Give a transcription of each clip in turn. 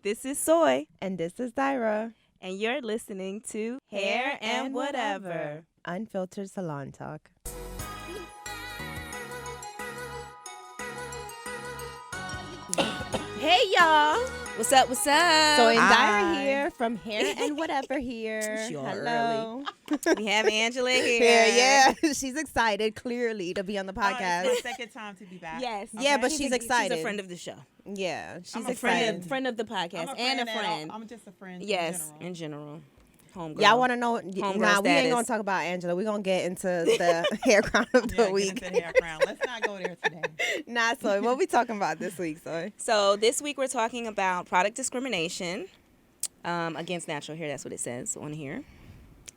This is Soy, And this is Dyra. and you're listening to Hair and Whatever. Unfiltered salon talk. Hey, y'all. What's up? What's up? So, and Hi. Dyra here from Hair and Whatever here. Sure, Hello. We have Angela here. Yeah. She's excited, clearly, to be on the podcast. It's my second time to be back. Yes. Yeah, but she's She's excited. a friend of the show. Yeah, she's I'm a excited. Friend of the I'm podcast a and a friend at all- friend. I'm just a friend. Yes, In in general. general. Homegirl. Y'all want to know? Homegirl Nah, we ain't status. gonna talk about Angela. We're gonna get into the hair crown of the Yeah, week. get into the hair crown. Let's not go there today. Nah, so what we talking about this week, Soy? So this week we're talking about product discrimination against natural hair. That's what it says on here.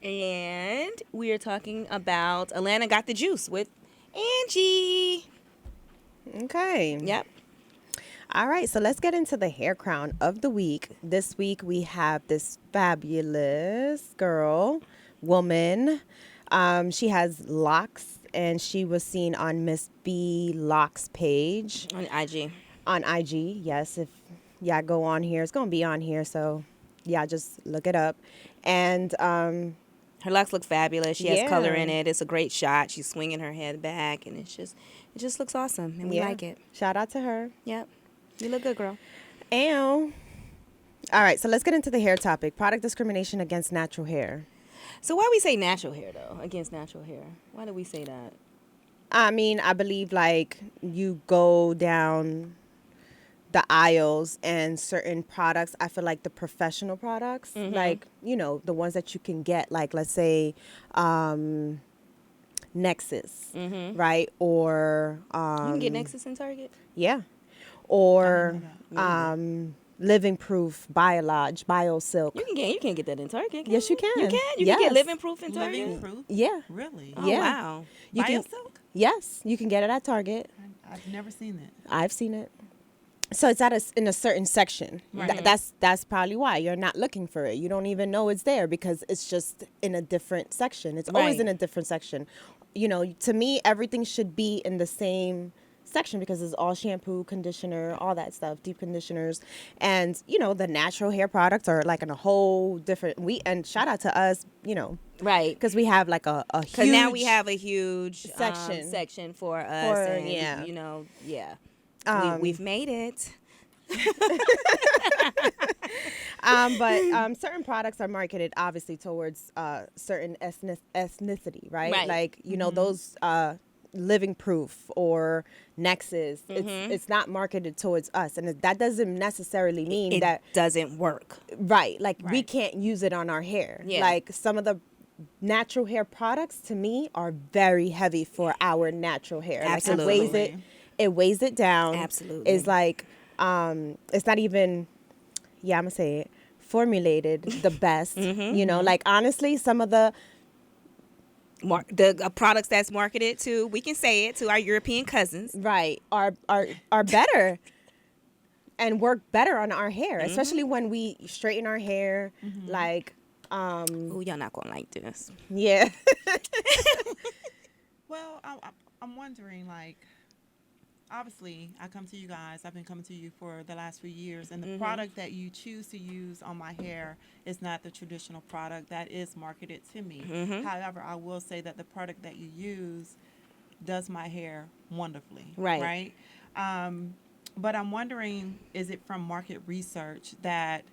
And we are talking about Atlanta Got the Juice with Angie. Okay. Yep. All right, so let's get into the hair crown of the week. This week we have this fabulous woman. She has locks, and she was seen on Miss B Locks page On IG. on IG. Yes, if y'all go on here, it's gonna be on here. So yeah, just look it up. And Her locks look fabulous. She has Yeah. color in it. It's a great shot. She's swinging her head back, and it just looks awesome, and we yeah, like it. shout out to her. Yep. You look good, girl. And all right, so let's get into the hair topic: product discrimination against natural hair. So why we say natural hair though? Against natural hair. Why do we say that? I mean, I believe like you go down the aisles and certain products, I feel like the professional products, like, you know, the ones that you can get, like, let's say, Nexus, right? Or, You can get Nexus in Target. yeah. Or, I didn't Living Proof Biolodge, BioSilk. You can get that in Target. Yes, you can. You can. You can Yes. get Living Proof in Target. Living proof? Yeah. Really? Oh Yeah. wow. You can, Biosilk? yes, you can get it at Target. I've never seen that. I've seen it. So it's in a certain section. Right. That's probably why you're not looking for it. You don't even know it's there because it's just in a different section. It's always Right. in a different section. You know, to me, everything should be in the same section because it's all shampoo, conditioner, all that stuff, deep conditioners, and you know the natural hair products are like in a whole different. And shout out to us, you know, Right. because we have like a huge. Because now we have a huge section for us. And, yeah. You know, yeah. We've Um, made it. But certain products are marketed obviously towards certain ethnicity, right? Right. Like, you know, those Living Proof or Nexus, it's not marketed towards us. And that doesn't necessarily mean It that, doesn't work. right, like we Right. can't use it on our hair. Yeah. Like some of the natural hair products to me are very heavy for our natural hair. Absolutely. Like it weighs it down. Absolutely. It's like, it's not even, yeah, I'm gonna say it, formulated the best. You know, like honestly, some of the The products that's marketed to, we can say it, to our European cousins. right are better and work better on our hair, especially when we straighten our hair. Like, Oh, y'all not gonna like this. yeah, Well, I'm wondering, like, obviously, I come to you guys. I've been coming to you for the last few years, and the product that you choose to use on my hair is not the traditional product that is marketed to me. However, I will say that the product that you use does my hair wonderfully. Right. Right. But I'm wondering, is it from market research that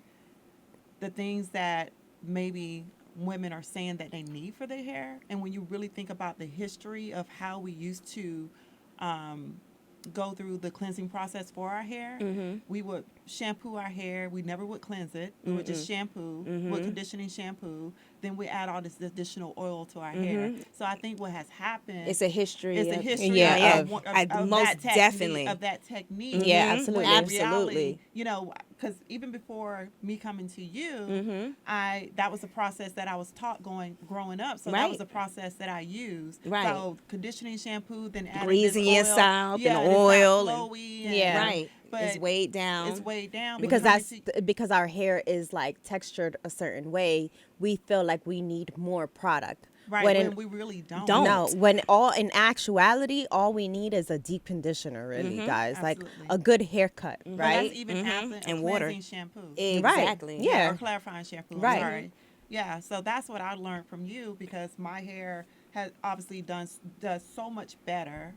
the things that maybe women are saying that they need for their hair, and when you really think about the history of how we used to go through the cleansing process for our hair, we would shampoo our hair. We never would cleanse it. We would just shampoo with conditioning shampoo. Then we add all this additional oil to our hair. So I think what has happened It's a history. is a of- history Yeah, of most that technique, definitely. of that technique. Yeah, Mhm. absolutely. When in Absolutely. reality, you know, because even before me coming to you, that was a process that I was taught growing up. So that Right. was a process that I used. Right. So conditioning shampoo, then adding Greasing this yourself and yeah, it's not oil and- flowy and- Yeah. Right. But It's weighed down. It's weighed down because coming that's to- because our hair is like textured a certain way. We feel like we need more product. Right. When we really don't. No, when all in actuality, all we need is a deep conditioner, really, guys. Absolutely. Like a good haircut, And right? that's even after a And water. cleansing shampoo. Exactly. Right. Yeah. Or clarifying shampoo. I'm Right. sorry. Yeah. So that's what I learned from you, because my hair has obviously does so much better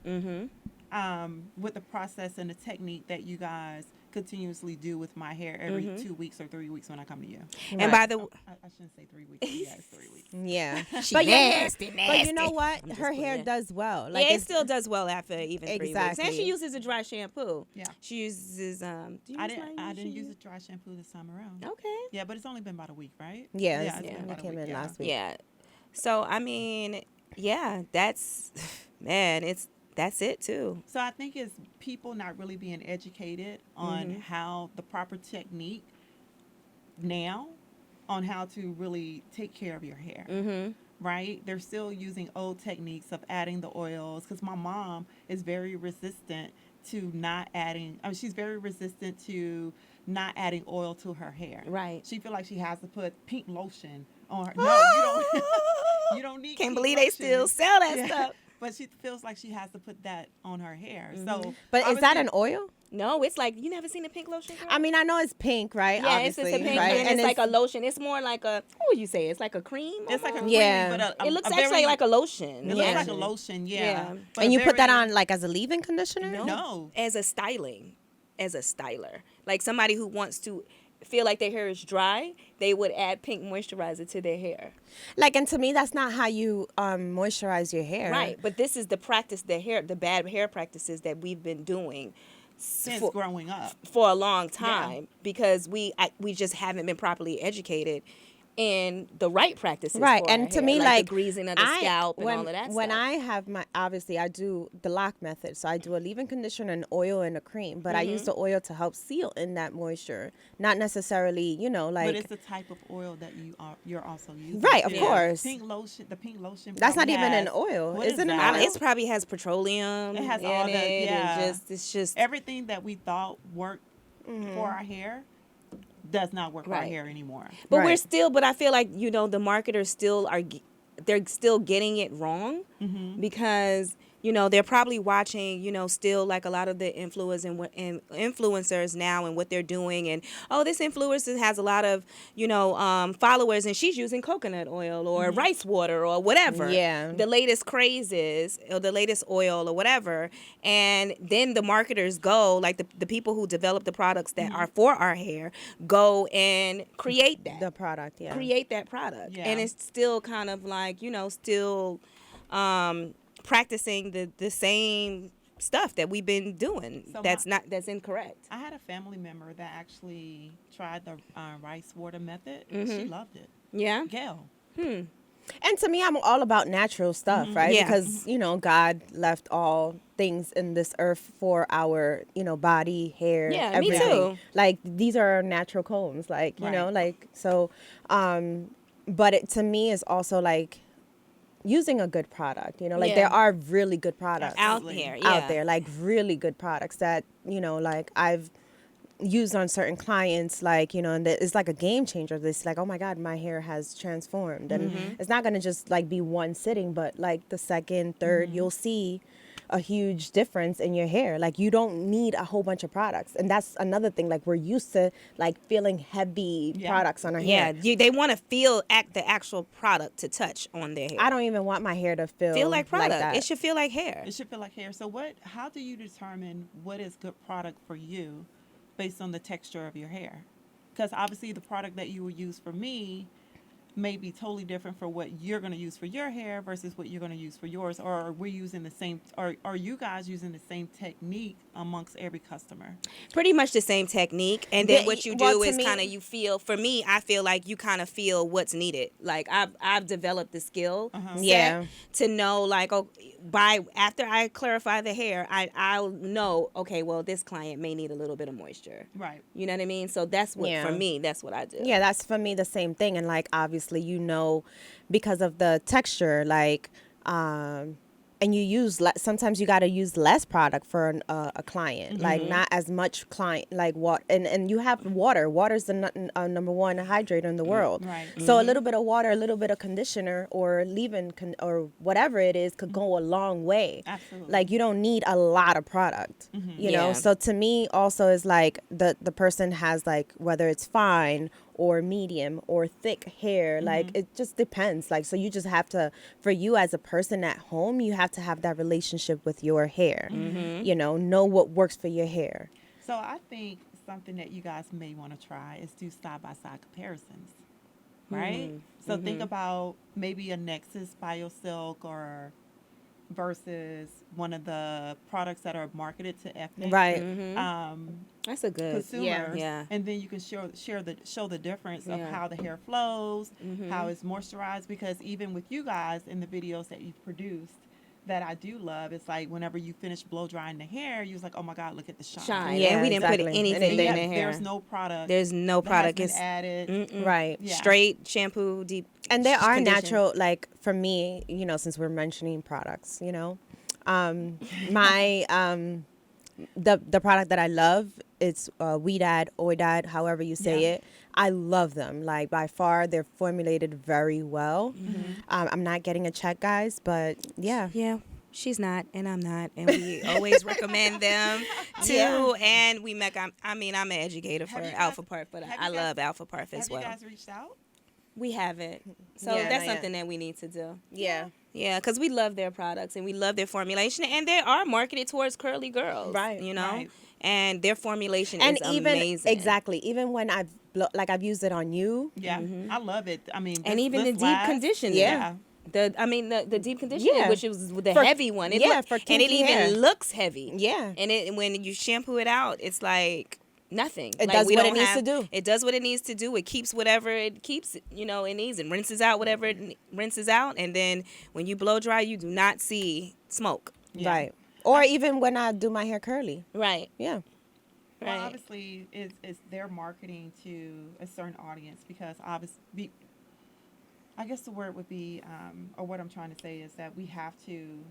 with the process and the technique that you guys continuously do with my hair every 2 weeks or 3 weeks when I come to you. And by the I shouldn't say 3 weeks. But yeah, it's 3 weeks. Yeah. She But nasty, but you know nasty. what? I'm just Her hair playing. does well. Like Like it still does well after even 3 weeks. And Exactly. she uses a dry shampoo. Yeah. She uses do you I use didn't use She- a dry shampoo this time around. Okay. Yeah, but it's only been about a week, right? Yeah, it's yeah. been It about a came week, in last week. Yeah. So I mean, yeah, that's man, that's it too. So I think it's people not really being educated on how the proper technique now on how to really take care of your hair. Right? They're still using old techniques of adding the oils, because my mom is very resistant to not adding, I mean, she's very resistant to not adding oil to her hair. Right. She feel like she has to put pink lotion on her. No, you don't. You don't need. Can't pink believe they lotion. still sell that Yeah. stuff. But she feels like she has to put that on her hair. So, But is that obviously- an oil? No, it's like you never seen a pink lotion, girl? I mean, I know it's pink, right? yeah, it's Obviously, just a pink, right? and it's like a lotion. It's more like a what would you say? It's like a cream. It's like a almost? cream, Yeah. but It looks a actually very- like a lotion. It Yeah. looks like a lotion, yeah. Yeah. But and a you put that very- on like as a leave-in conditioner? No. As a styling, as a styler, like somebody who wants to feel like their hair is dry, they would add pink moisturizer to their hair. Like, and to me, that's not how you moisturize your hair. Right, but this is the practice, the bad hair practices that we've been doing Since for, growing up. for a long time because we just haven't been properly educated in the right practices. Right, for and our to hair, me, like like the greasing of the scalp and when, all of that when stuff. I have my, obviously, I do the lock method, so I do a leave-in conditioner, an oil, and a cream. But I use the oil to help seal in that moisture, not necessarily, like. But it's the type of oil that you're also using. Right, of too. course. The pink lotion. That's not probably even an has- oil. what Isn't is it that? an It probably has petroleum. It has in all the- it, yeah. and it's just Everything that we thought worked for our hair does not work for our Right. hair anymore. But we're Right. still, but I feel like, the marketers still they're still getting it wrong because, they're probably watching, still like a lot of the influencers now and what they're doing. And, this influencer has a lot of, followers and she's using coconut oil or rice water or whatever. Yeah. The latest crazes or the latest oil or whatever. And then the marketers go, like the people who develop the products that are for our hair, go and create that. The product, yeah. Create that product. Yeah. And it's still kind of like, still practicing the same stuff that we've been doing. So That's incorrect. I had a family member that actually tried the rice water method. She loved it. Yeah. Gail. And to me, I'm all about natural stuff, right? Yeah. Because, God left all things in this earth for our, Yeah, body, hair, me everything. too. Like, these are our natural combs, like, Right. so, but it, to me, is also like using a good product, like Yeah. there are really good products Out Absolutely. here. Yeah. out there, like really good products that, like I've used on certain clients, like, and it's like a game changer. It's like, oh my God, my hair has transformed. And it's not going to just like be one sitting, but like the second, third, you'll see a huge difference in your hair. Like you don't need a whole bunch of products. And that's another thing. Like we're used to like feeling heavy Yeah. products on our Yeah. hair. They want to feel the actual product to touch on their hair. I don't even want my hair to feel like product. that. It should feel like hair. It should feel like hair. So how do you determine what is good product for you based on the texture of your hair? Because obviously the product that you will use for me may be totally different for what you're going to use for your hair versus what you're going to use for yours. Or are we using the same, or are you guys using the same technique amongst every customer? Pretty much the same technique, and then Yeah, what you well, do to is me- kind of you feel. For me, I feel like you kind of feel what's needed. Like I've developed the skill set Yeah. to know, like, after I clarify the hair, I'll know, okay, well, this client may need a little bit of moisture. Right. You know what I mean? So that's what Yeah. for me. That's what I do. Yeah, that's for me the same thing. And like obviously, because of the texture, like and you use sometimes you got to use less product for a client, like not as much client, like what, and you have water's the number one hydrator in the world. Right. So a little bit of water, a little bit of conditioner or leave-in or whatever it is could go a long way. Absolutely. Like you don't need a lot of product, you know. Yeah. So to me also is like the person has like whether it's fine or medium or thick hair, like it just depends. Like so you just have to, for you as a person at home, you have to have that relationship with your hair. You know what works for your hair. So I think something that you guys may want to try is do side by side comparisons, right? So think about maybe a Nexus BioSilk or versus one of the products that are marketed to ethnic Right. That's a good. consumers, Yeah. and then you can show the difference of Yeah. how the hair flows, how it's moisturized. Because even with you guys in the videos that you've produced, that I do love, it's like whenever you finish blow drying the hair, you was like, oh my god, look at the shine. Shine. Yeah, and we didn't put exactly. anything And in yet the hair. there's no product. There's no that product. has It's been added. Right. Yeah. straight shampoo, deep. And there are condition. natural, like for me, you know, since we're mentioning products, you know, my the product that I love, it's Weedad, Oidad, however you say Yeah. it. I love them. Like by far, they're formulated very well. I'm not getting a check, guys, but yeah. Yeah, she's not, and I'm not, and we always recommend them too. Yeah. And we make. I'm an educator for Have you guys- Alpha Parf, but have I you guys- love Alpha Parf as Have well. you guys reached out? We haven't, so Yeah, that's not yet. something that we need to do. Yeah. Yeah, because we love their products and we love their formulation, and they are marketed towards curly girls, Right, You know, right. and their formulation And is even amazing. exactly, even when I've used it on you. Yeah, I love it. I mean, And this- even the this deep lasts- conditioning. Yeah. The deep conditioning, Yeah. which is the For- heavy one. yeah, for and it kinky even hair. looks heavy. Yeah. And it when you shampoo it out, it's like nothing. It Like, does we what it don't needs have- to do. It does what it needs to do. It keeps whatever it keeps, it needs, and rinses out whatever it rinses out. And then when you blow dry, you do not see smoke. Yeah. Right. Or even when I do my hair curly. Right. Yeah. Well, Right. obviously, it's their marketing to a certain audience because obviously, I guess the word would be, or what I'm trying to say is that we have to.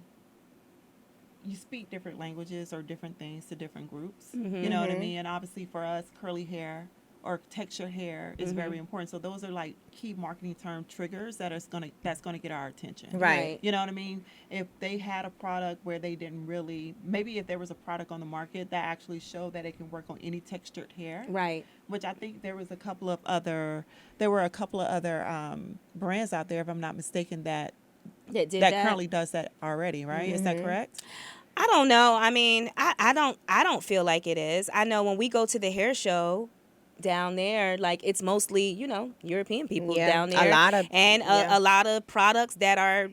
You speak different languages or different things to different groups. You know what I mean? And obviously, for us, curly hair or textured hair is very important. So those are like key marketing term triggers that's gonna get our attention. Right. You know what I mean? If they had a product where they didn't really, maybe if there was a product on the market that actually showed that it can work on any textured hair, Right. which I think there were a couple of other brands out there, if I'm not mistaken, that That did that currently does that already, right? Is that correct? I don't know. I mean, I don't feel like it is. I know when we go to the hair show down there, like it's mostly, European people Yeah, down a there. lot of- and yeah. a lot of products that are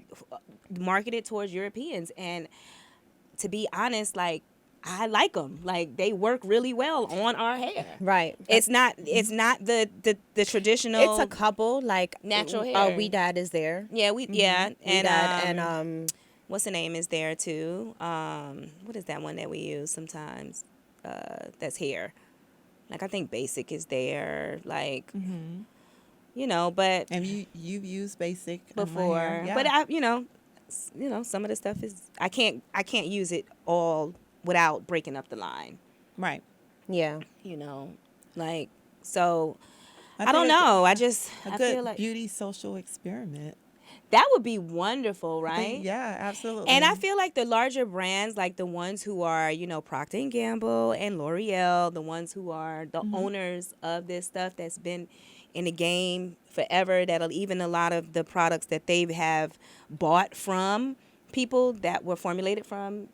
marketed towards Europeans. And to be honest, like I like them. Like they work really well on our hair. Right. It's not the traditional. It's a couple like Natural hair. Weedad is there. Yeah, and Weedad and what's the name is there too? What is that one that we use sometimes? That's hair. Like I think Basic is there. Like, but And you've used Basic on my before, hair. Yeah. but some of the stuff is I can't use it all without breaking up the line. right. yeah. Like so. I think don't it's know. I A feel good like beauty social experiment. that would be wonderful, I right? think- yeah, absolutely. And I feel like the larger brands, like the ones who are, Procter and Gamble and L'Oreal, the ones who are the owners of this stuff that's been in the game forever, that'll even a lot of the products that they have bought from people that were formulated from,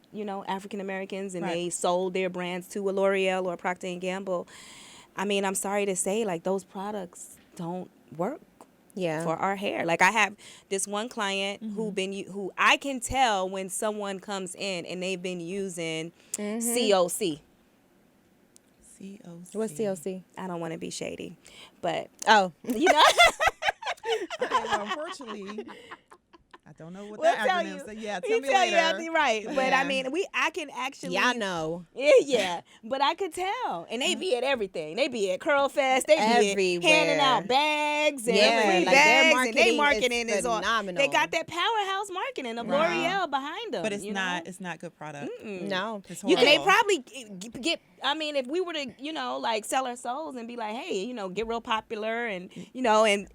African Americans, and Right. they sold their brands to a L'Oreal or Procter and Gamble. I mean, I'm sorry to say, like those products don't work Yeah. for our hair. Like I have this one client who I can tell when someone comes in and they've been using COC. COC. What's COC? I don't want to be shady, but Oh. Okay, well, unfortunately, I don't know what We'll that tell acronym you. says. Yeah, We'll tell me later. after, right. But I Yeah. mean, I can actually. Y'all know. Yeah, but I could tell. And they be at everything. They be at Curl Fest. They be handing out Everywhere. bags and Yeah, free like their bags. And they marketing marketing is is on. phenomenal. They got that powerhouse marketing of Right. L'Oreal behind them. But it's you not. know? It's not good product. No. It's And horrible. they probably get. I mean, if we were to, like sell our souls and be like, hey, get real popular and and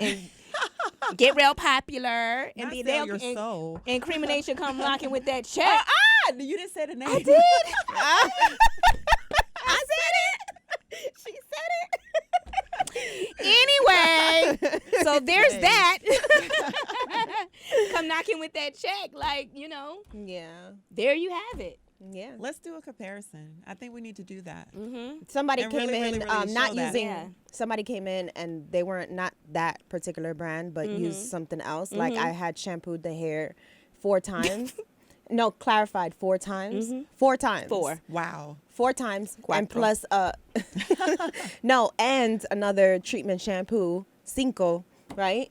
get real popular and Not be sell they'll your soul. and Crimination come knocking with that check. You didn't say the name. I did. I said it. She said it. Anyway, so there's that. Come knocking with that check, Yeah. there you have it. Yeah. Let's do a comparison. I think we need to do that. Somebody And came really, in really, really not show that. using. Yeah. Somebody came in and they weren't not that particular brand, but used something else. Like I had shampooed the hair 4 times. No, clarified 4 times. 4 times. 4. Wow. 4 times, and Cuatro. plus no, and another treatment shampoo, Cinco, right?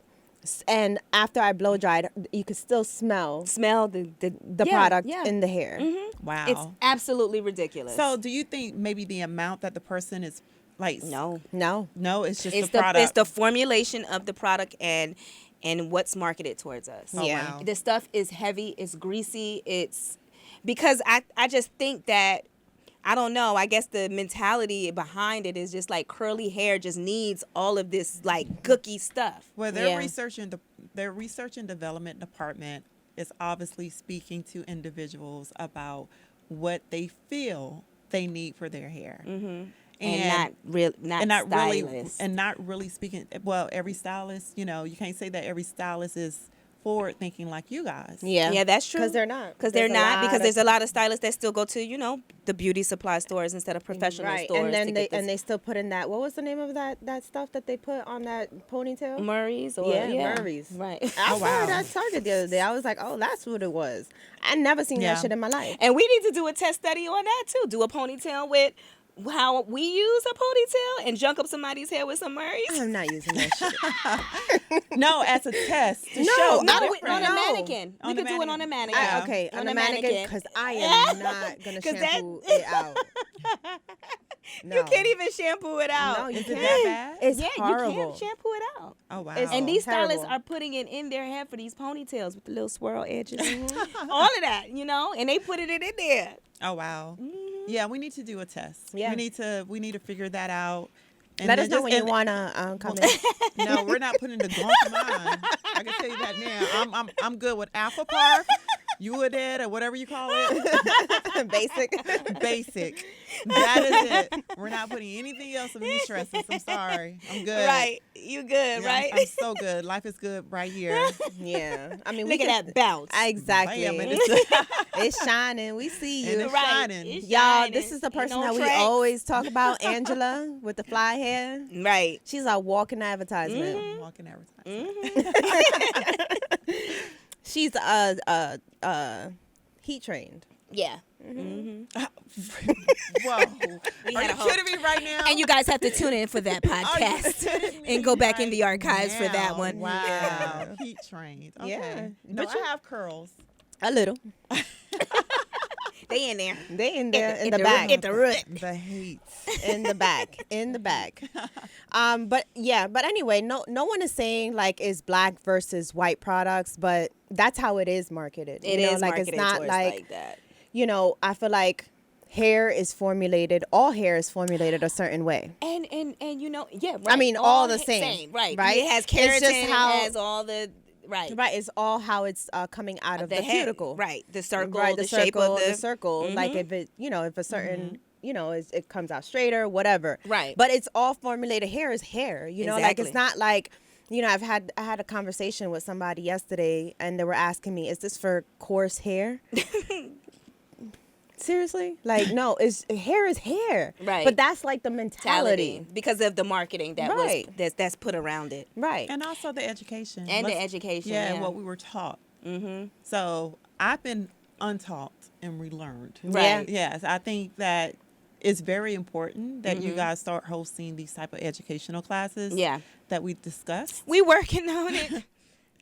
And after I blow dried, you could still smell Smell the yeah, product yeah. in the hair. Wow. It's absolutely ridiculous. So, do you think maybe the amount that the person is like? no. No, No, it's just It's the product. it's the formulation of the product and what's marketed towards us. Oh, Yeah. wow. The stuff is heavy, it's greasy, it's because I just think that I don't know, I guess the mentality behind it is just like curly hair just needs all of this like gooky stuff. Well, their Yeah. research and development department is obviously speaking to individuals about what they feel they need for their hair. And not stylists. not really speaking. Well, every stylist, you can't say that every stylist is forward thinking like you guys. yeah, that's true. because they're not. Because they're There's a not. lot Because of- there's a lot of stylists that still go to, the beauty supply stores instead of professional right, stores. and then to they get this they still put in that. What was the name of that stuff that they put on that ponytail? Murray's or Murray's. Right. I Oh, saw wow. it at Target the other day. I was like, oh, that's what it was. I never seen Yeah. that shit in my life. And we need to do a test study on that too. Do a ponytail with how we use a ponytail and junk up somebody's hair with some Murray's. I'm not using that shit. No, as a test to No, show. not on with- a no. mannequin. On We the could do it on a mannequin. Yeah. Okay, on On a a mannequin, mannequin. because I am not gonna 'Cause that- shampoo it out. No. You can't even shampoo it out. No, you Is it can't. that bad? It's yeah, horrible. you can't shampoo it out. Oh wow. It's- And these stylists terrible. are putting it in their hair for these ponytails with the little swirl edges. Mm-hmm. All of that, and they put it in there. Oh wow. Yeah, we need to do a test. Yeah. We need to figure that out. And Let us then know just- when you and- wanna come in. No, we're not putting the glunk in mine. I can tell you that now. I'm good with Alpha Park, Uaded, or whatever you call it. Basic. Basic. That is it. We're not putting anything else of any stresses. I'm sorry. I'm good. Right. You good, Yeah, right? I'm so good. Life is good right here. Yeah. I mean, Look at that bounce. Exactly. Bam, and it's, It's shining. We see and you. it's Right. shining. It's Y'all, shining. this is the Ain't person no that we tracks. always talk about, Angela, with the fly hair. Right. She's a walking advertisement. Mm-hmm. Walking advertisement. She's heat trained. Yeah. Whoa. We Are had you a whole- kidding me right now? And you guys have to tune in for that podcast kidding me and go back in the right archives for that now? one. Wow. Yeah. Heat trained. Okay. Yeah. No, But I have curls. A little. They in there. They in there in the root- back. At the root. The heat. In the back. In the back. But anyway, no one is saying like it's black versus white products, but that's how it is marketed. It you know, is like marketed it's not towards like that. I feel like hair is formulated, all hair is formulated a certain way. And yeah, right. I mean, all the same, right? right? It has It's keratin. just how- It has all the right. Right, it's all how it's coming out of the head, cuticle. right? The circle, Right, the shape of the circle. Like if it, if a certain, it comes out straighter, whatever. Right. But it's all formulated. Hair is hair. Like Exactly. it's not like, I had a conversation with somebody yesterday, and they were asking me, "Is this for coarse hair?" Seriously, like no, hair is hair. Right. But that's like the mentality. because of the marketing that Right. was that's put around it Right. And also the education. and the Let's- education. Yeah, Yeah, and what we were taught. Mm-hmm. So I've been untaught and relearned. Right. Yes, I think that it's very important that Mm-hmm. you guys start hosting these type of educational classes. Yeah. That we discussed. We working on it.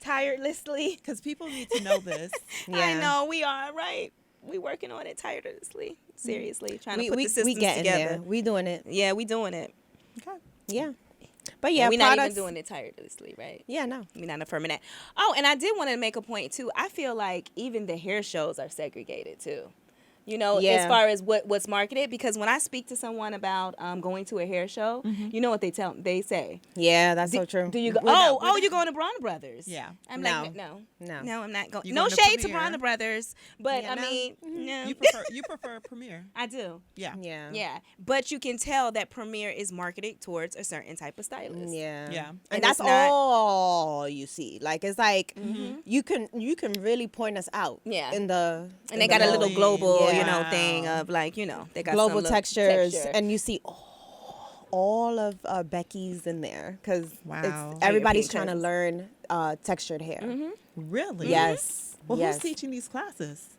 tirelessly. Because people need to know this. I know we are, right? We working on it tirelessly, seriously, trying to We put we the systems we getting together. there. We doing it. Yeah, we doing it. Okay. Yeah. But yeah, We're not even products. doing it tirelessly, right? Yeah, no. We're not affirming that. Oh, and I did want to make a point too. I feel like even the hair shows are segregated too. You know, Yeah. as far as what's marketed, because when I speak to someone about going to a hair show, you know what they say. Yeah, that's so true. Do you go? We're not- Oh, we're you're going to Braun Brothers? Yeah. I'm No. like, no, No. I'm not going. You No going to shade to Premiere? Braun Brothers, but Yeah, I no. mean, no, You prefer Premiere. I do. Yeah. Yeah. Yeah, but you can tell that Premiere is marketed towards a certain type of stylist. Yeah. Yeah. And And that's it's not- all you see. Like it's like you can really point us out. Yeah. In the And they in got the a little Really? global, Yeah. thing of like, they got global some little textures, texture. and you see all of Becky's in there because Wow. everybody's pink trying to curls. learn textured hair. Really? Yes. Well, yes. who's teaching these classes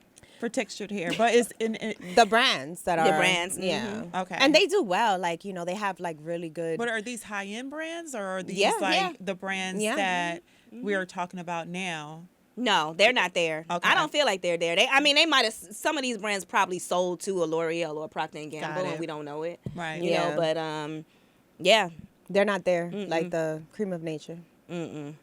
for textured hair? But it's in The brands that The are brands, yeah. Okay. And they do well. Like they have like really good. But are these high end brands or are these Yeah, like yeah. the brands Yeah. that we are talking about now? No, they're not there. Okay. I don't feel like they're there. They might have. Some of these brands probably sold to a L'Oreal or a Procter and Gamble, it. and we don't know it. Right. You Yeah. know, but yeah. They're not there like the cream of nature. Mm-mm.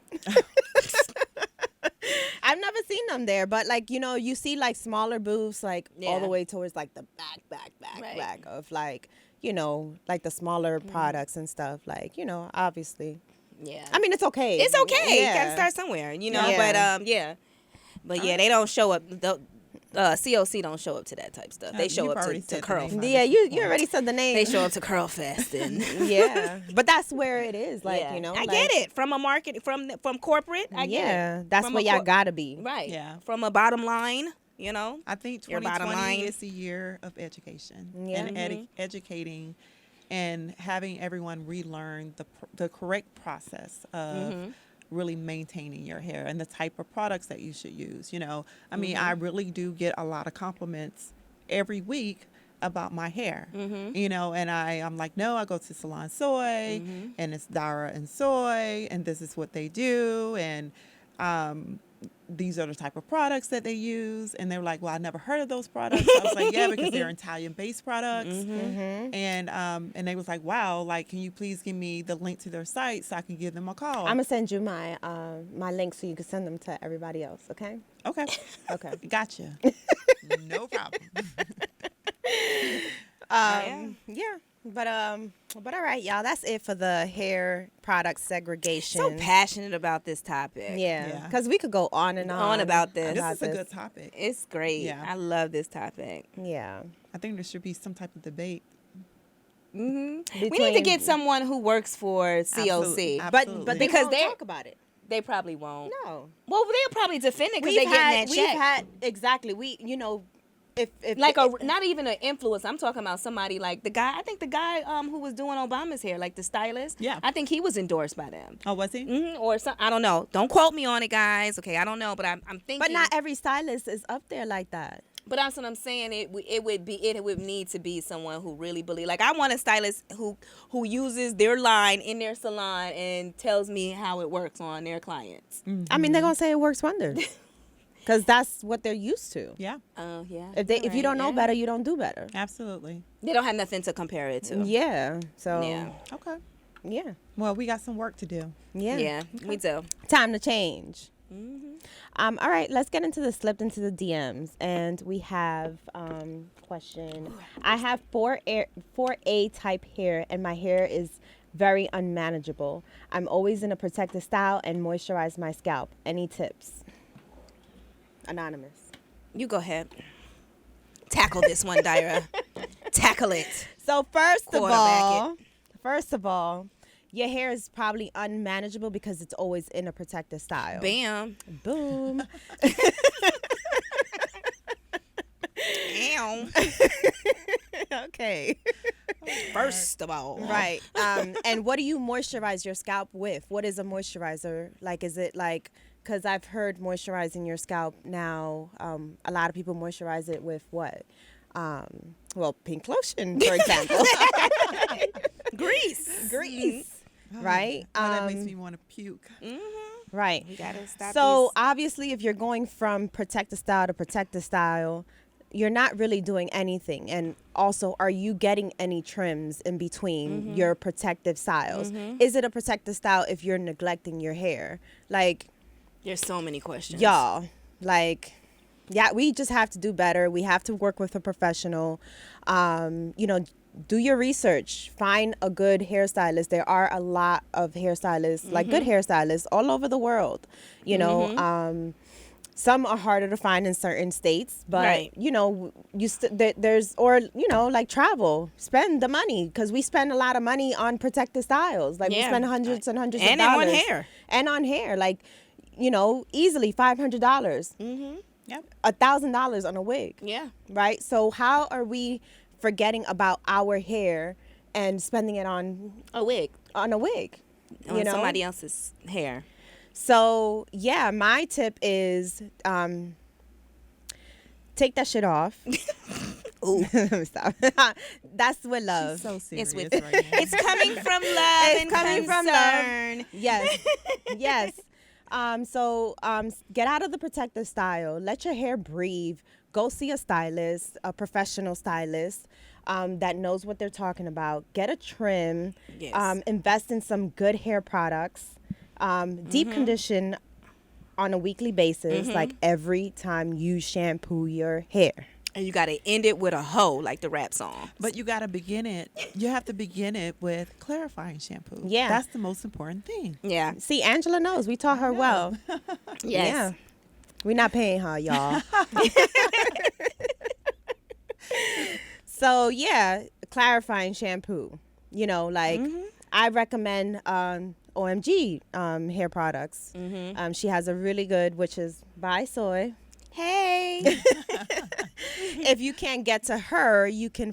I've never seen them there, but like you see like smaller booths like all the Yeah. way towards like the back Right. of like like the smaller products and stuff. Like obviously. Yeah. I mean, it's okay. it's okay. Yeah. You gotta start somewhere, Yeah. But yeah. But yeah, they don't show up. COC don't show up to that type stuff. They You've show up already to said the Curl. name. Yeah, you already said the name. They show up to Curl Fest and. Yeah, but that's where it is. Like yeah. I like, get it from a market from corporate. I get Yeah, it. that's From where a y'all cor- gotta be. Right. Yeah. From a bottom line, I think Your bottom 2020 line. is the year of education Yeah. and educating and having everyone relearn the correct process of really maintaining your hair and the type of products that you should use. I mean, I really do get a lot of compliments every week about my hair, and I'm like, no, I go to Salon Soy and it's Dara and Soy and this is what they do. And, these are the type of products that they use. And they were like, well, I never heard of those products. I was like, yeah, because they're Italian-based products. And they was like, wow, like, can you please give me the link to their site so I can give them a call? I'm gonna send you my my link so you can send them to everybody else. Okay. Okay. Okay. Gotcha. No problem. Yeah. But all right, y'all. That's it for the hair product segregation. so passionate about this topic. Yeah, Yeah. because we could go on and on about this. This is a good topic. It's great. Yeah. I love this topic. Yeah. I think there should be some type of debate. We need to Between- get someone who works for COC, Absolutely. But Because because they're- talk about it. they probably won't. No. Well, they'll probably defend it because they're getting that check. exactly. We if Like not even an influencer. I'm talking about somebody like the guy. I think the guy who was doing Obama's hair, like the stylist. Yeah. I think he was endorsed by them. Oh, was he? Or some. I don't know. Don't quote me on it, guys. Okay, I don't know, but I'm thinking. but not every stylist is up there like that. But that's what I'm saying. It would need to be someone who really believe. Like I want a stylist who uses their line in their salon and tells me how it works on their clients. I mean, they're gonna say it works wonders. Because that's what they're used to. Yeah, Oh yeah. If you don't know yeah. better, you don't do better. absolutely. They don't have nothing to compare it to. Yeah. So Yeah. Okay. yeah. Well, we got some work to do. Yeah. Yeah. We do. Time to change. All right, let's get into the slipped into the DMs, and we have question. I have 4A type hair, and my hair is very unmanageable. I'm always in a protective style and moisturize my scalp. Any tips? Anonymous. You go ahead. Tackle this one, Dyra. Tackle it. So Quarterback first of all, your hair is probably unmanageable because it's always in a protective style. Bam. Boom. Ow. Okay. First of all. Right. And what do you moisturize your scalp with? What is a moisturizer? Like, is it like, because I've heard moisturizing your scalp now, a lot of people moisturize it with what? Well, pink lotion, for example. Grease. Grease. Right? Oh, that makes me want to puke. Right. We gotta stop. So these. obviously, if you're going from protective style to protective style, you're not really doing anything. And also, are you getting any trims in between your protective styles? Is it a protective style if you're neglecting your hair? Like, There's so many questions. y'all, like, yeah, we just have to do better. We have to work with a professional. You know, do your research. Find a good hairstylist. There are a lot of hairstylists, like good hairstylists, all over the world. You know, some are harder to find in certain states, but Right. you know, there's, or you know, like travel, spend the money, because we spend a lot of money on protective styles. Like we Yeah. spend hundreds and hundreds And of on dollars hair. and on hair, like, you know, easily $500, Yep. $1,000 on a wig. Yeah. Right. So how are we forgetting about our hair and spending it on A wig a wig? on You know, somebody else's hair. so yeah, my tip is take that shit off. Ooh, stop. That's with love. So serious It's with. right now. It's coming from love It's and coming from love. concern. Yes, yes. Get out of the protective style. Let your hair breathe. Go see a stylist, a professional stylist that knows what they're talking about. Get a trim. Yes. Invest in some good hair products. Deep condition on a weekly basis, like every time you shampoo your hair. And you got to end it with a hoe, like the rap song. But you got to begin it. You have to begin it with clarifying shampoo. Yeah. That's the most important thing. Yeah. See, Angela knows. We taught her well. Yes. Yeah. We're not paying her, y'all. So, yeah, clarifying shampoo. You know, like, I recommend OMG hair products. She has a really good, which is by Soy. Hey. If you can't get to her, you can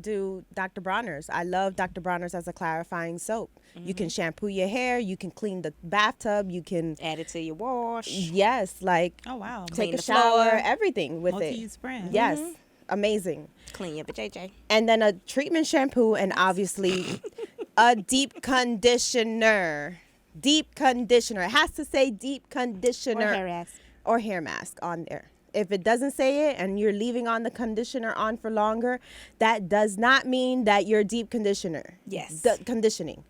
do Dr. Bronner's. I love Dr. Bronner's as a clarifying soap. You can shampoo your hair. You can clean the bathtub. You can, Add it to your wash. yes, like Oh, wow. Clean take a the shower, floor. everything with it. Multi-use brand. Yes, amazing. Clean your JJ. And then a treatment shampoo, and obviously a deep conditioner. Deep conditioner. It has to say deep conditioner Or hair mask. or hair mask on there. If it doesn't say it and you're leaving on the conditioner on for longer, that does not mean that you're deep conditioner. Yes. Conditioning.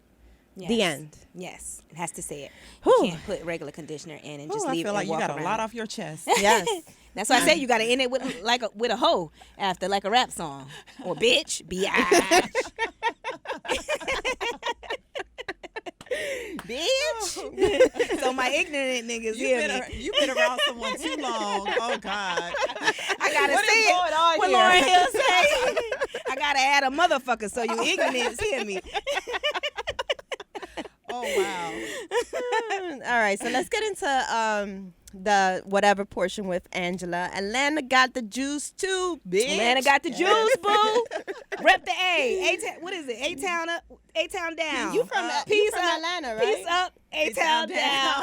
Yes. The end. Yes. It has to say it. Whew. You can't put regular conditioner in and Ooh, just I leave feel it like and you walk got around. a lot off your chest. Yes. That's why I say you got to end it with a hoe after, like a rap song. Or bitch. B-I. Bitch. So my ignorant niggas hear me. You've been around someone too long. Oh, God. I gotta What is say going on what here? Lauryn Hill say. I gotta add a motherfucker so you ignorants hear me. Oh, wow. All right, so let's get into the whatever portion with Angela. Atlanta got the juice too, bitch. Atlanta got the juice, boo. Rep the A. What is it? A-Town up, A-Town down. You from Peace from up, Atlanta, right? Peace up, A-Town down.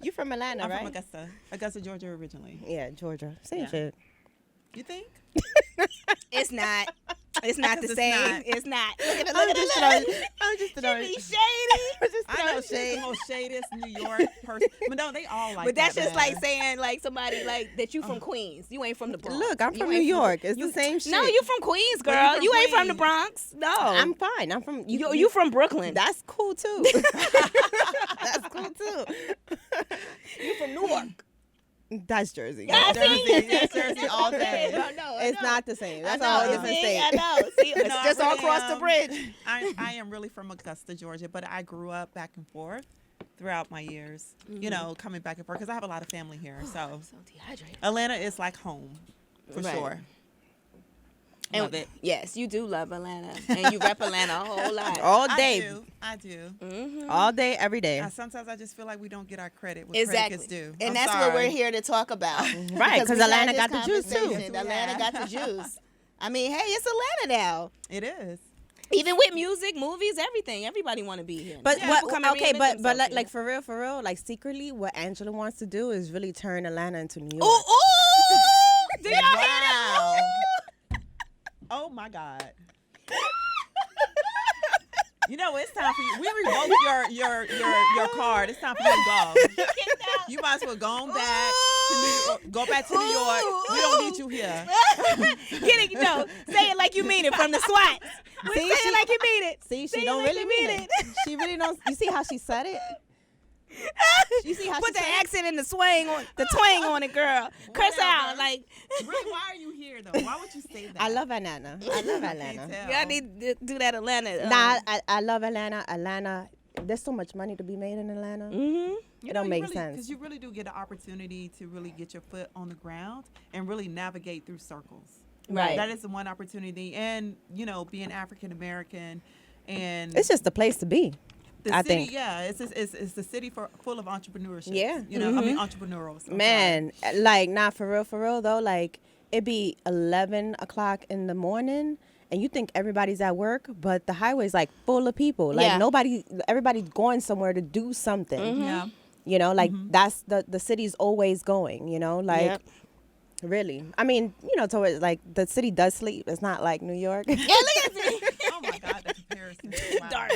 You from Atlanta, I'm right? from Augusta, Georgia originally. Yeah, Georgia. Same Yeah. shit. You think? It's not. It's not the It's same. not. It's not. Look at it. I'm Look just at it. throwing. I'm just She throwing. be shady. I know she's the most shadiest New York person. But no, they all like But that's that, just man. like saying like somebody like that you from Queens. You ain't from the Bronx. Look, I'm You from ain't New York. It's the same shit. No, you from Queens, Well, girl. you from You ain't from the Queens. Bronx. No. I'm fine. I'm from you from Brooklyn. That's cool too. That's cool too. You from Newark. That's Jersey. Yeah, Jersey, that's Jersey all day. No, It's not the same. That's I a know, whole different see? state. I know. See, it's No, I just all really across the am. bridge. I am really from Augusta, Georgia, but I grew up back and forth throughout my years. You know, coming back and forth because I have a lot of family here. So So dehydrated. Atlanta is like home for Right. sure. And Love it. Yes, you do love Atlanta, and you rep Atlanta a whole lot. All day. I do. Mm-hmm. All day, every day. Sometimes I just feel like we don't get our credit. What Exactly, credit is due. and I'm that's sorry. what we're here to talk about. Right, because we had Atlanta this got the juice too. conversation. Yes, we Atlanta have. got the juice. I mean, hey, it's Atlanta now. It is. Even with music, movies, everything, everybody want to be here. But People come and what? Okay, reinvent but themselves like, here. like for real, like secretly, what Angela wants to do is really turn Atlanta into New York. ooh, ooh! Do y'all hear that? Oh my God. You know, it's time for you. We revoked your card. It's time for you to go. You might as well go on back to New York. Go back to New York. We don't need you here. Get it? No, say it like you mean it from the SWAT. See, Say it like you mean it. See, Say she it don't like really you mean mean it. She really don't. You see how she said it? You see how Put she the said it? accent and the twang on it, girl. Curse out Whatever. like. Really, why are you here though? Why would you say that? I love Atlanta. I love Can't Atlanta. tell. Y'all need to do that Atlanta. Nah, I love Atlanta. Atlanta. There's so much money to be made in Atlanta. Mm-hmm. It don't make sense. Because you really do get an opportunity to really get your foot on the ground and really navigate through circles. Right. That is the one opportunity. And, you know, being African American and It's just the place to be. the I city, think. yeah, it's the city full of entrepreneurship. Yeah. You know, I mean, entrepreneurs. I'm Man, like, not for real, though. Like, it be 11 o'clock in the morning, and you think everybody's at work, but the highway's, like, full of people. Like, Yeah. everybody's going somewhere to do something. sorry. Yeah. You know, like, that's the city's always going, you know? Like, Yep. really. I mean, you know, towards, like, the city does sleep. It's not like New York. Yeah, look at me. Oh, my God, the comparison. Wow. Dart.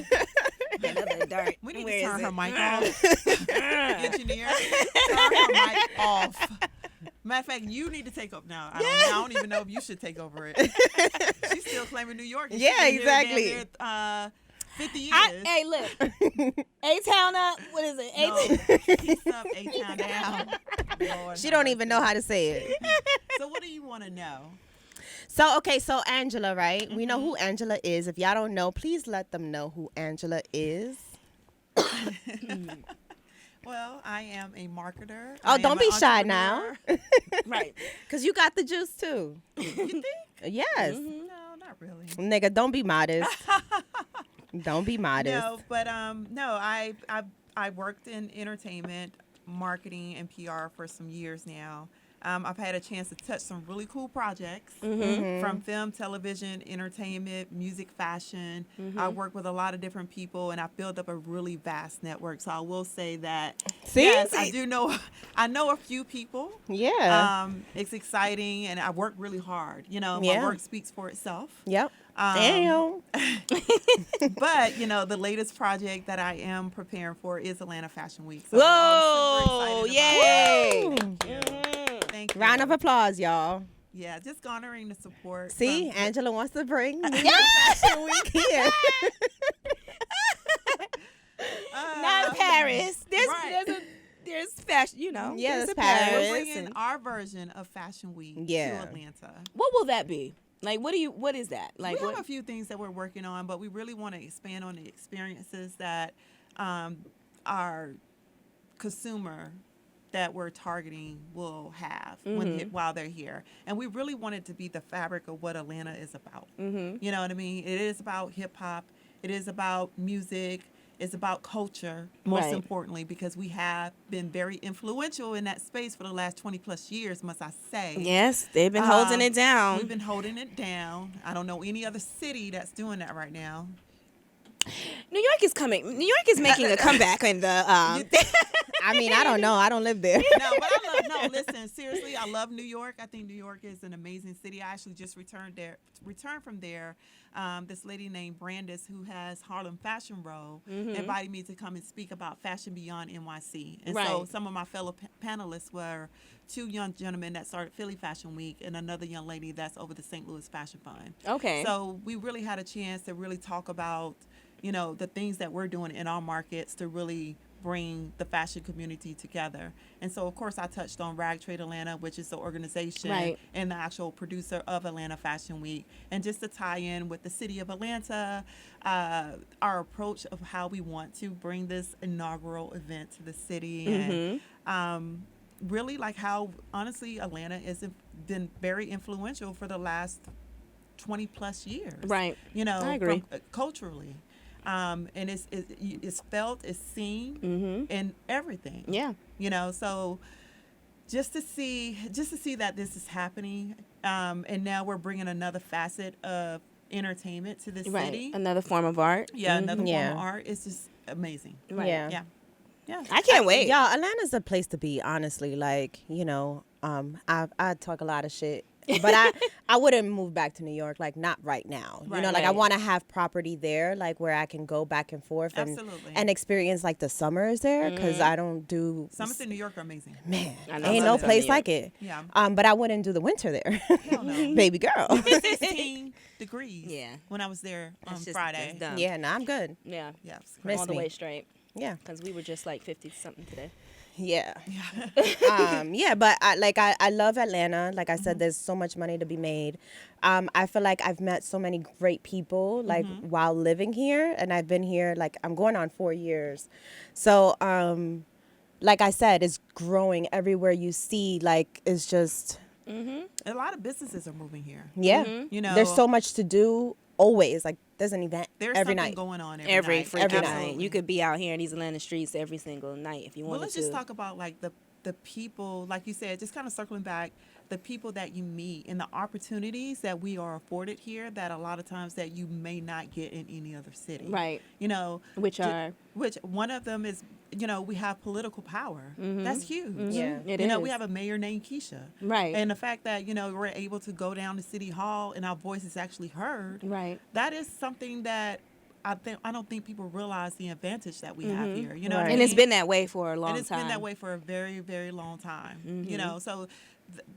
Another dart. We need Where to turn is her it? mic off. Engineer, turn her mic off. Matter of fact, you need to take up now. I don't even know if you should take over it. She's still claiming New York. and Yeah, she's been here exactly. damn near, 50 years. Hey, look. A-Town up. What is it? No, peace up, A-Town down. Lord She have don't mercy. even know how to say it. So what do you want to know? So, okay, so Angela, right? We know who Angela is. If y'all don't know, please let them know who Angela is. Well, I am a marketer. Oh, I am don't an be shy now. entrepreneur. Right. Because you got the juice, too. You think? Yes. No, not really. Nigga, don't be modest. Don't be modest. No, but no, I worked in entertainment, marketing, and PR for some years now. I've had a chance to touch some really cool projects from film, television, entertainment, music, fashion. I work with a lot of different people, and I've built up a really vast network. So I will say that See? yes, I do know. I know a few people. Yeah. It's exciting, and I work really hard. You know, Yeah. my work speaks for itself. Yep. Damn. But you know, the latest project that I am preparing for is Atlanta Fashion Week. So Whoa! I'm super excited Yay! about it. Thank you. Thank you. Round of applause, y'all. Yeah, just garnering the support. See, from- Angela wants to bring New York Fashion Week here. Not Paris. right. There's fashion, you know. Yeah, there's there's a Paris. We're Paris. bringing and- our version of Fashion Week Yeah. to Atlanta. What will that be? Like, what is that? Like, We what? have a few things that we're working on, but we really want to expand on the experiences that our consumer that we're targeting will have while they're here. And we really want it to be the fabric of what Atlanta is about. You know what I mean? It is about hip hop. It is about music. It's about culture, most Right. importantly, because we have been very influential in that space for the last 20 plus years, must I say. Yes, they've been holding it down. We've been holding it down. I don't know any other city that's doing that right now. New York is coming. New York is making a comeback in the. I mean, I don't know. I don't live there. No, but I love. No, listen, seriously, I love New York. I think New York is an amazing city. I actually just returned from there. This lady named Brandis, who has Harlem Fashion Row, invited me to come and speak about fashion beyond NYC. And so Right. some of my fellow panelists were two young gentlemen that started Philly Fashion Week and another young lady that's over the St. Louis Fashion Fund. Okay. So we really had a chance to really talk about, you know, the things that we're doing in our markets to really bring the fashion community together. And so, of course, I touched on Rag Trade Atlanta, which is the organization Right. and the actual producer of Atlanta Fashion Week. And just to tie in with the city of Atlanta, our approach of how we want to bring this inaugural event to the city. And really like how, honestly, Atlanta has been very influential for the last 20 plus years. Right. You know, I agree. from, culturally. And it's felt, it's seen in everything. Yeah. You know, so just to see that this is happening, and now we're bringing another facet of entertainment to the Right. city. Another form of art. Yeah, another Yeah. form of art. It's just amazing. Right. Yeah. Yeah. Yeah. I can't wait. Y'all, Atlanta's a place to be, honestly. Like, you know, I talk a lot of shit But I wouldn't move back to New York, like not right now. You Right. know, like I Right. want to have property there, like where I can go back and forth Absolutely. and experience like the summers there, because I don't do Summers in New York are amazing. man, I know ain't summers no in place New York. like it. Yeah. But I wouldn't do the winter there, Hell no. baby girl. It was 16 degrees. Yeah. When I was there on That's just- Friday. that's dumb. Yeah, no, I'm good. Yeah. Yeah. It was Miss All the me. way straight. Yeah, Because we were just like 50 something today. yeah. crazy. Yeah, but I love Atlanta. Like I said, there's so much money to be made. I feel like I've met so many great people like while living here, and I've been here like I'm going on 4 years. So like I said, it's growing everywhere you see. Like it's just A lot of businesses are moving here. yeah. You know, There's so much to do always. Like there's an event There's every something night. going on Every night. freaking Every night. Absolutely. You could be out here in these Atlanta streets every single night if you wanted Well, let's to. just talk about like the people, like you said, just kind of circling back, the people that you meet and the opportunities that we are afforded here that a lot of times that you may not get in any other city. Right. You know, Which are? which one of them is, you know, we have political power. That's huge. Yeah. It you know, is. we have a mayor named Keisha. Right. And the fact that, you know, we're able to go down to City Hall and our voice is actually heard. Right. That is something that I don't think people realize the advantage that we have here. You know what I Right. And it's mean? been that way for a long And it's time. been that way for a very, very long time. You know, so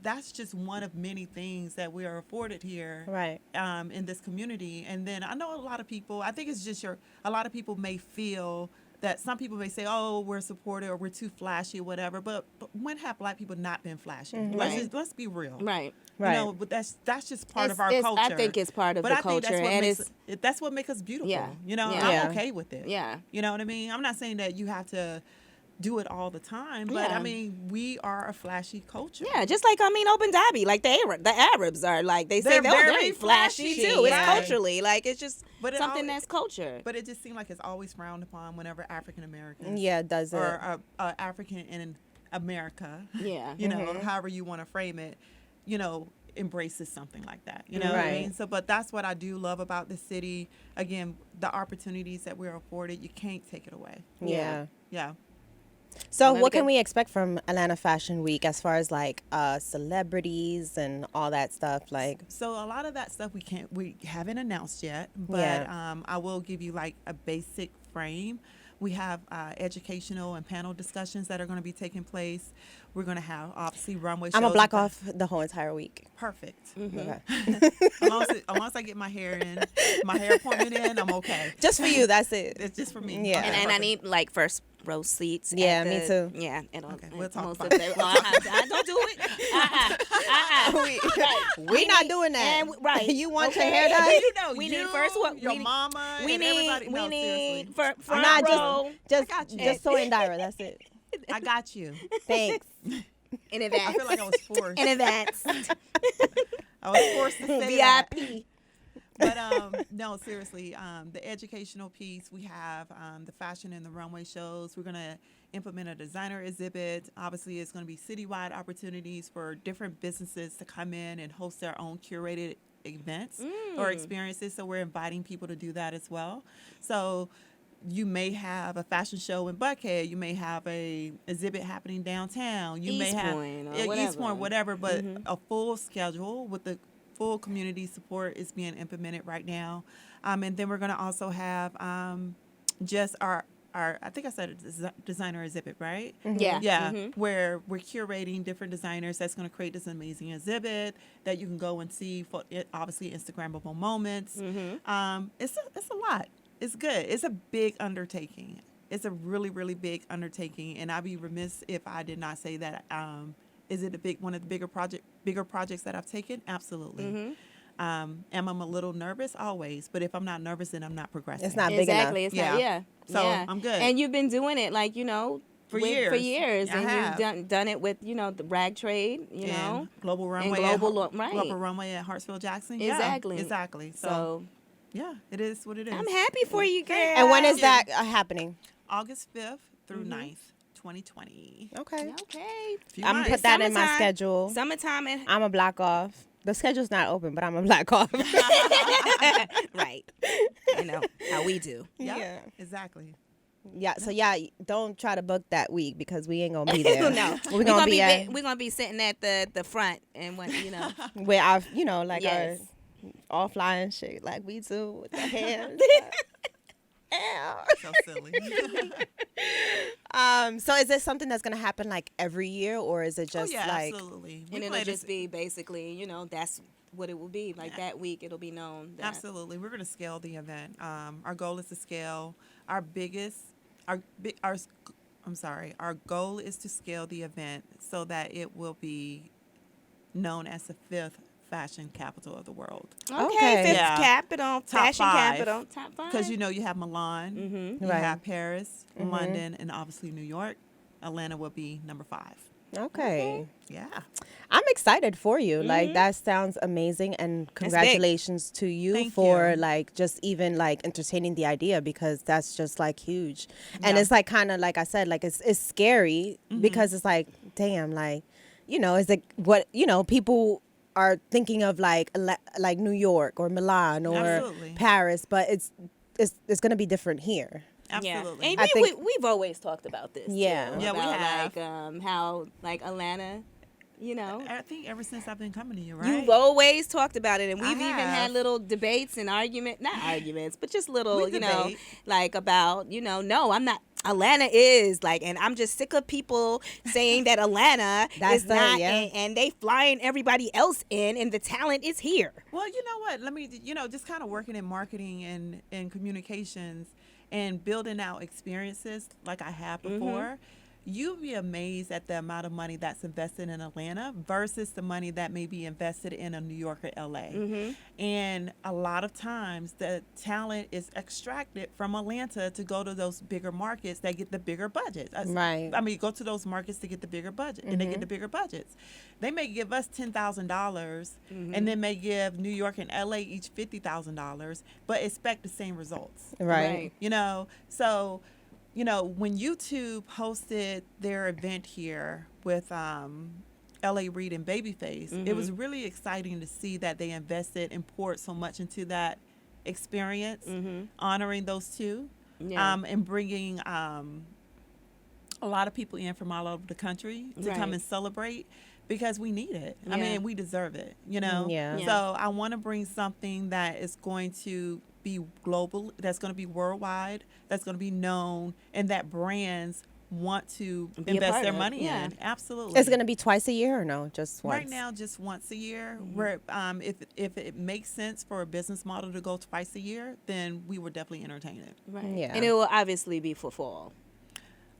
that's just one of many things that we are afforded here, Right. in this community. And then I know a lot of people. I think it's just a lot of people may feel that some people may say, "Oh, we're supported or we're too flashy or whatever." But when have Black people not been flashy? Let's be real. Right. Right. You know, but that's just part of our It's- culture. I think it's part of But the I think culture, and that's what makes us beautiful. Yeah. You know, Yeah. Yeah. I'm okay with it. Yeah. You know what I mean? I'm not saying that you have to do it all the time, but Yeah. I mean, we are a flashy culture. Yeah, just like Open Dhabi, like the Arabs are like they say They're they're very flashy flashy, too. It's right. culturally like it's just But it something al- that's culture. But it just seemed like it's always frowned upon whenever African Americans Yeah, does it? or African in America, Yeah. you know, however you want to frame it, you know, embraces something like that. You know what I Right. mean? So, but that's what I do love about the city. Again, the opportunities that we're afforded, you can't take it away. Yeah. Yeah. So Atlanta what can good. we expect from Atlanta Fashion Week as far as like celebrities and all that stuff? Like So a lot of that stuff we haven't announced yet, but Yeah. I will give you like a basic frame. We have educational and panel discussions that are going to be taking place. We're going to have obviously runway shows. I'm gonna block and off the whole entire week. Perfect. Okay. As long as I get my hair appointment in, I'm okay. Just for you, that's it. It's just for me. Yeah. Okay, And I perfect. need like first row seats. Yeah, at me the- too. Yeah, and Okay, we'll talk most about of it. them. I don't do it. We not doing that. And right. You want your Okay. hair done? You know, We you, need first one. your we need, mama, we and need everybody. No, seriously. front Nah, row just so Indira. That's it. I got you. Thanks. in I advance. feel like I was forced. In advance. I was forced to say that. VIP. But no, seriously, the educational piece, we have the fashion and the runway shows. We're going to implement a designer exhibit. Obviously, it's going to be citywide opportunities for different businesses to come in and host their own curated events or experiences. So we're inviting people to do that as well. So you may have a fashion show in Buckhead. You may have a exhibit happening downtown. You may East have Point or East whatever. Point, whatever. But a full schedule with the full community support is being implemented right now. And then we're going to also have just our I think I said a designer exhibit, right? Yeah. Yeah, Mhm. where we're curating different designers that's going to create this amazing exhibit that you can go and see for obviously Instagrammable moments. It's a lot. It's good. It's a big undertaking. It's a really, really big undertaking, and I'd be remiss if I did not say that. Is it one of the bigger projects that I've taken? Absolutely. Am I a little nervous? Always. But if I'm not nervous, then I'm not progressing. It's not big Exactly. enough. It's not. Yeah. Yeah. So, yeah. I'm good. And you've been doing it like For For years. years, I and have. you've done it with the rag trade. You know. And global runway, right. global runway at Hartsfield Jackson. Exactly. Yeah, exactly. So, So yeah, it is what it is. I'm happy for you, girl. And when is Yeah. that happening? August 5th through 9th, 2020. Okay. Okay. Few I'm gonna months. put that in my Summertime. schedule. Summertime and I'm a block off. The schedule's not open, but I'm a block off. right. You know how we do. Yeah, exactly. Yeah, so yeah, don't try to book that week because we ain't gonna be there. No, we're gonna be at we're gonna be sitting at the front and when where our like yes. our offline shit like we do with the hands. Ew. So silly. So is this something that's gonna happen like every year, or is it Oh just yeah, like absolutely. We And it'll plan to just be basically, that's what it will be. Like that week, it'll be known that. absolutely. We're going to scale the event. Our goal is to scale our biggest, our big, our. I'm sorry. Our goal is to scale the event so that it will be known as the fifth fashion capital of the world. Okay, Okay. fifth Yeah. capital, fashion five. capital, top 5. Because you have Milan, you Right. have Paris, London, and obviously New York. Atlanta will be number 5. okay? Yeah. I'm excited for you. Like that sounds amazing, and congratulations to you Thank for you. like just even like entertaining the idea because that's just like huge, and Yeah. it's like kind of like I said, like it's scary because it's like damn, like is it what people are thinking of like New York or Milan or Absolutely. Paris, but it's gonna be different here. Absolutely. And I think- we've always talked about this. Yeah. too, Yeah, we about, have. Like how like Atlanta, I think ever since I've been coming to you, right? you've always talked about it, and we've even have. had little debates and not arguments, but just little, We debate. like about, no, I'm not. Atlanta is like, and I'm just sick of people saying that Atlanta That's is the- not, yeah. and they flying everybody else in, and the talent is here. Well, you know what? Let me, just kind of working in marketing and communications and building out experiences like I have before. You'd be amazed at the amount of money that's invested in Atlanta versus the money that may be invested in a New York or LA. And a lot of times the talent is extracted from Atlanta to go to those bigger markets that get the bigger budgets. Right. I mean, go to those markets to get the bigger budget, and they get the bigger budgets. They may give us $10,000, and then may give New York and LA each $50,000, but expect the same results. Right. So, when YouTube hosted their event here with LA Reid and Babyface, it was really exciting to see that they invested and poured so much into that experience, honoring those two, Yeah. and bringing a lot of people in from all over the country to come Right. and celebrate because we need it. I Yeah. mean, we deserve it, Yeah. Yeah. So I want to bring something that is going to be global, that's going to be worldwide, that's going to be known, and that brands want to Be a invest part their of. money Yeah. in. Absolutely. It's gonna be twice a year or no? Just once? Right now, just once a year. Where if it makes sense for a business model to go twice a year, then we would definitely entertain it. Right. Yeah. And it will obviously be for fall.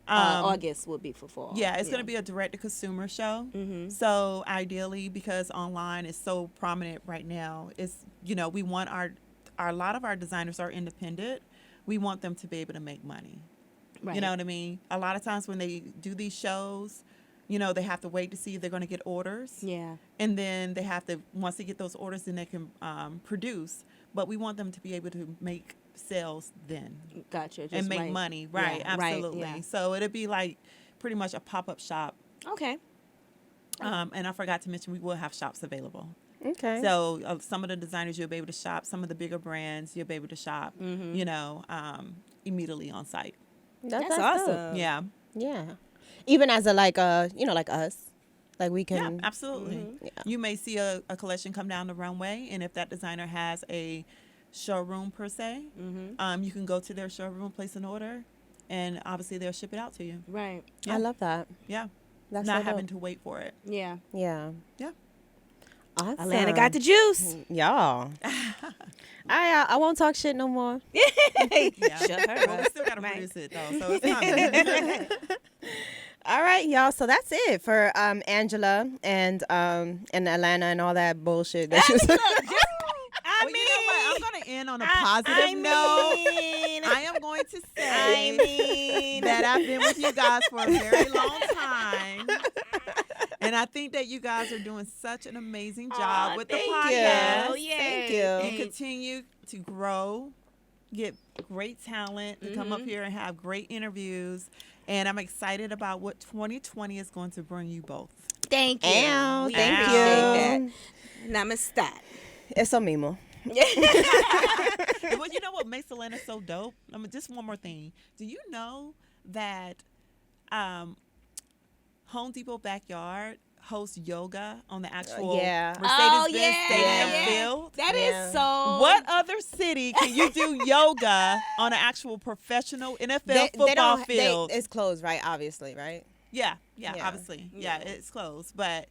August will be for fall. Yeah, it's going to be a direct-to-consumer show. So ideally, because online is so prominent right now, we want a lot of our designers are independent. We want them to be able to make money. Right. You know what I mean? A lot of times when they do these shows, they have to wait to see if they're going to get orders. Yeah. And then they have to, once they get those orders, then they can produce. But we want them to be able to make sales then Gotcha. Just and make right. money. Right, Yeah, right, absolutely. yeah. So it'll be like pretty much a pop-up shop. Okay. And I forgot to mention we will have shops available. Okay. So some of the designers you'll be able to shop, some of the bigger brands you'll be able to shop, immediately on site. That's dope. awesome. Yeah. Yeah. Even as a like us, like we Yeah, can. absolutely. Yeah. You may see a collection come down the runway, and if that designer has a showroom per se, you can go to their showroom, place an order, and obviously they'll ship it out to you. Right. Yeah. I love that. Yeah. That's Not so having dope. to wait for it. Yeah. Yeah. Yeah. Awesome. Atlanta got the juice. y'all. I won't talk shit no more. Yeah. Shut her Well, we up. still got to Right. produce it, though, so it's coming. All right, y'all. So that's it for Angela and Atlanta and all that bullshit that she was. I Well, you know what? I'm going to end on a positive I note. mean, I am going to say I mean, that I've been with you guys for a very long time. And I think that you guys are doing such an amazing job with the thank podcast. you. Thank And you. continue to grow, get great talent, to come up here and have great interviews. And I'm excited about what 2020 is going to bring you both. thank you. Ow, We thank appreciate you. that. Namaste. Eso mismo. But you know what makes Atlanta so dope? I mean, just one more thing. Do you know that Home Depot backyard hosts yoga on the actual yeah. Oh Mercedes-Benz yeah, Stadium Yeah. field? That Yeah. is so. What other city can you do yoga on an actual professional NFL football field? It's closed, right? Obviously, right? Yeah, Yeah. obviously. Yeah, Yeah. it's closed. But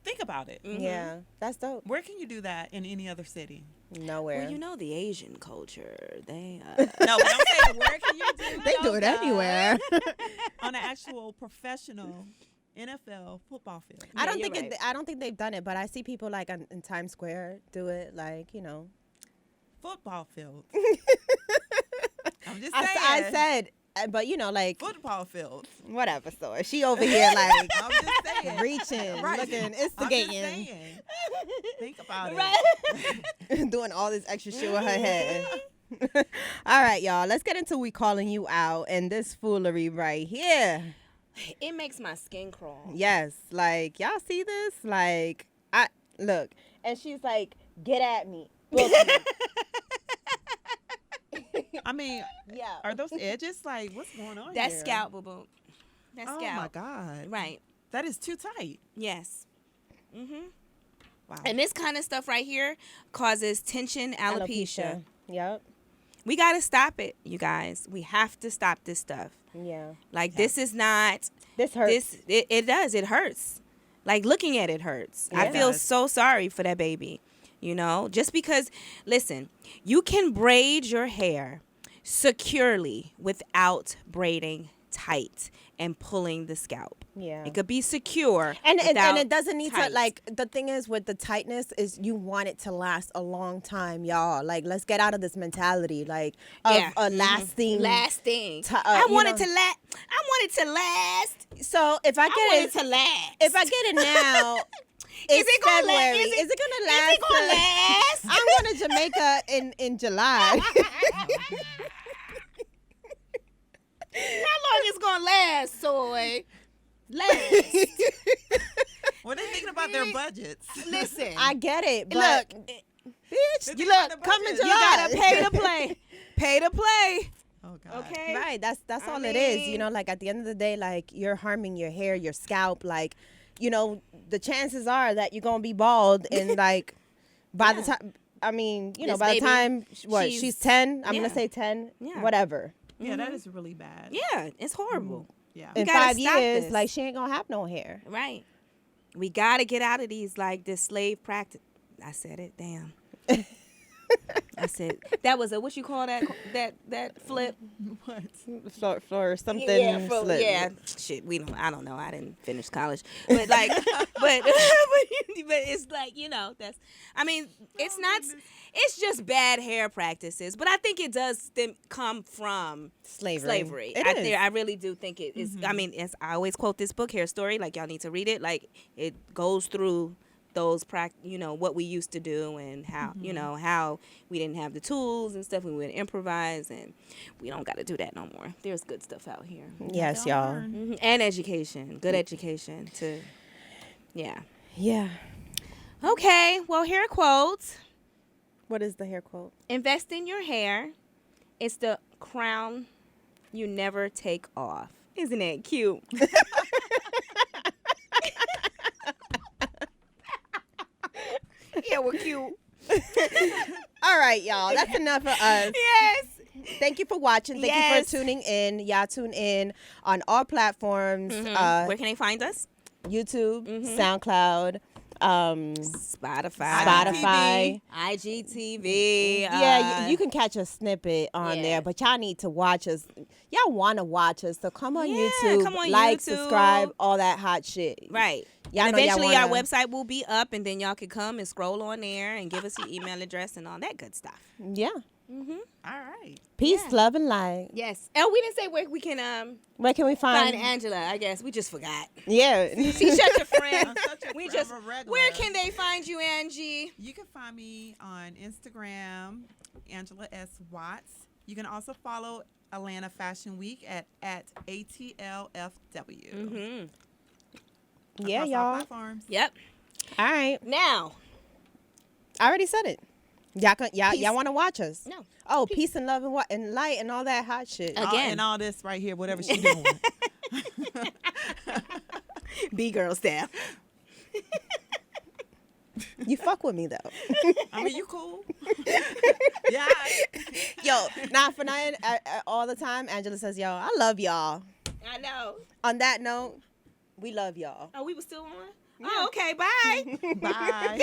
think about it. Yeah, that's dope. Where can you do that in any other city? Nowhere. Well, you know the Asian culture. They No, but I'm saying where can you do they do it yoga anywhere. on an actual professional NFL football field? I don't you're think right. I don't think they've done it, but I see people like in Times Square do it. Like, you know. Football field. I'm just I saying. said, but you know, like Football field. whatever. So she over here like I'm just saying. reaching, Right. looking, I'm just instigating, saying. Think about Right. doing all this extra shit with her head. All right, y'all. Let's get into we calling you out and this foolery right here. It makes my skin crawl. Yes, like y'all see this? Like I look, and she's like, "Get at me, book me." I mean, Yeah. are those edges like what's going on That's here? scalp, boo. That's Oh scalp. my god. Right. That is too tight. Yes. Mhm. Wow. And this kind of stuff right here causes tension alopecia. Yep. We got to stop it, you guys. We have to stop this stuff. Yeah. Like this is not This hurts. it does. It hurts. Like looking at it hurts. Yeah. I It feel does. so sorry for that baby. You know, just because listen, you can braid your hair securely without braiding tight and pulling the scalp. Yeah. It could be secure. And without it doesn't need tight. to, like, the thing is with the tightness is you want it to last a long time, y'all. Like, let's get out of this mentality, like, of Yeah. a lasting. lasting. I I want it to last. I want it to last. So if I I want get it to last. if I get it now, it's it gonna la- February. is it- gonna last? Is it gonna last? I'm going to Jamaica in July. How long is gonna last, soy? Last. What are they thinking about their budgets? Listen. I get it, but look, bitch, They you think about look the coming budget. to you gotta us. pay to play. Pay to play. Oh god. Okay. Right, that's I all it is. You mean- know, like at the end of the day, like you're harming your hair, your scalp. Like, you know, the chances are that you're gonna be bald, and like by the time, I mean, you know, This by the baby, time she's she's- 10, I'm yeah. gonna say 10, Yeah. whatever. Yeah, that is really bad. Yeah, it's horrible. Yeah. In gotta 5 stop years, this. like she ain't gonna have no hair. Right. We gotta get out of these like this slave practice. I said it. Damn. I said that was a what you call that flip. What? For something. slip. yeah. Shit, we don't. I don't know. I didn't finish college, but like, but it's like you know that's. I mean, it's not. It's just bad hair practices, but I think it does come from slavery. It is. I really do think it is. I mean, as I always quote this book, Hair Story. Like y'all need to read it. Like it goes through those what we used to do and how how we didn't have the tools and stuff. We would improvise, and we don't got to do that no more. There's good stuff out here. Yes, Don't y'all. learn. And education, good education to, yeah. Yeah. Okay, well, here are quotes. What is the hair quote? Invest in your hair. It's the crown you never take off. Isn't that cute? Yeah, we're cute. All right, y'all. That's enough of us. Yes. Thank you for watching. Thank you Yes. for tuning in. Y'all tune in on all platforms. Where can they find us? YouTube, SoundCloud, Spotify. Spotify. IGTV. Yeah, you can catch a snippet on yeah. there, but y'all need to watch us. Y'all want to watch us, so come on Yeah, YouTube, come on like, YouTube. subscribe, all that hot shit. Right. Y'all And know y'all eventually our wanna- website will be up, and then y'all can come and scroll on there and give us your email address and all that good stuff. Yeah. All right. Peace, Yeah. love, and light. Yes. Oh, we didn't say where we can Where can we find find? Angela. I guess we just forgot. Yeah. She's such a friend. I'm such a We friend, just. I'm a regular. Where can they find you, Angie? You can find me on Instagram, Angela S. Watts. You can also follow Atlanta Fashion Week at ATLFW. Mm-hmm. Yeah, Across all y'all. platforms. Yep. All right. Now, I already said it. Y'all want to watch us? No. Oh, peace and love and light and all that hot shit. Again. And all this right here, whatever she's doing. B-girl style. You fuck with me though. I mean, you cool. Yeah. Yo, not for nothing. All the time, Angela says, "Yo, I love y'all." I know. On that note, we love y'all. Oh, we were still on? Oh, okay. Bye. Bye.